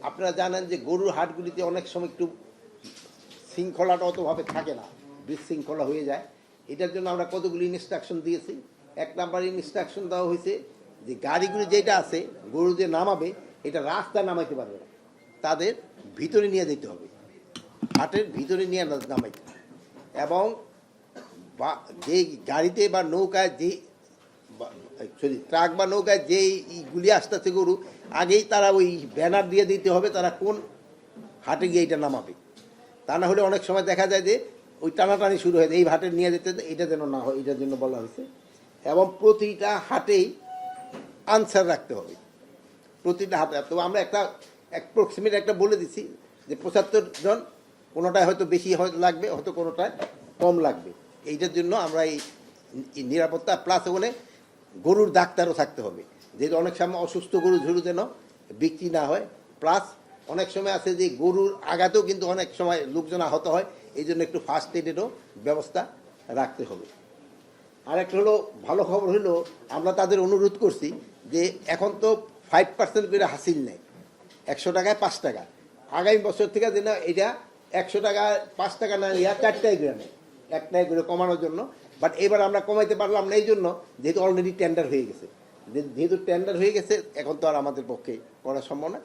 আপনারা জানেন যে গরুর হাটগুলিতে অনেক সময় একটু শৃঙ্খলাটা অতভাবে থাকে না, বিশৃঙ্খলা হয়ে যায়। এটার জন্য আমরা কতগুলি ইনস্ট্রাকশন দিয়েছি। 1 নাম্বার ইনস্ট্রাকশন দেওয়া হয়েছে যে গাড়িগুলি যেটা আছে গরু যে নামাবে এটা রাস্তায় নামাইতে পারবে না, তাদের ভিতরে নিয়ে যেতে হবে, হাটের ভিতরে নিয়ে নামাইতে হবে। এবং যে গাড়িতে বা নৌকায় যে সরি ট্রাক বা নৌকায় যেইগুলি আসতেছে গরু, আগেই তারা ওই ব্যানার দিয়ে দিতে হবে তারা কোন হাটে গিয়ে এটা নামাবে। তা না হলে অনেক সময় দেখা যায় যে ওই টানাটানি শুরু হয়ে যায়, এই হাটে নিয়ে যেতে, এটা যেন না হয়, এটার জন্য বলা হয়েছে। এবং প্রতিটা হাটেই আনসার রাখতে হবে, প্রতিটা হাটে। তো আমরা একটা অ্যাপ্রক্সিমেট একটা বলে দিছি যে 75 জন, কোনোটায় হয়তো বেশি লাগবে, হয়তো কোনোটায় কম লাগবে। এইটার জন্য আমরা এই নিরাপত্তা প্লাস ওখানে গরুর ডাক্তারও থাকতে হবে, যেহেতু অনেক সময় অসুস্থ গরু ঝরু যেন বিক্রি না হয়। প্লাস অনেক সময় আছে যে গরুর আঘাতেও কিন্তু অনেক সময় লোকজন আহত হয়, এই জন্য একটু ফার্স্ট এডেরও ব্যবস্থা রাখতে হবে। আর একটা হলো ভালো খবর হলো, আমরা তাদের অনুরোধ করছি যে এখন তো 5% করে হাসিল নেয়, 100 টাকায় 5 টাকা। আগামী বছর থেকে যেন এটা 100 টাকায় 5 টাকা না নিয়ে 4 টাকায় করে নেয়, 1 টাকা করে কমানোর জন্য। বাট এবার আমরা কমাইতে পারলাম না এই জন্য যেহেতু অলরেডি টেন্ডার হয়ে গেছে। যেহেতু টেন্ডার হয়ে গেছে এখন তো আর আমাদের পক্ষে করা সম্ভব না।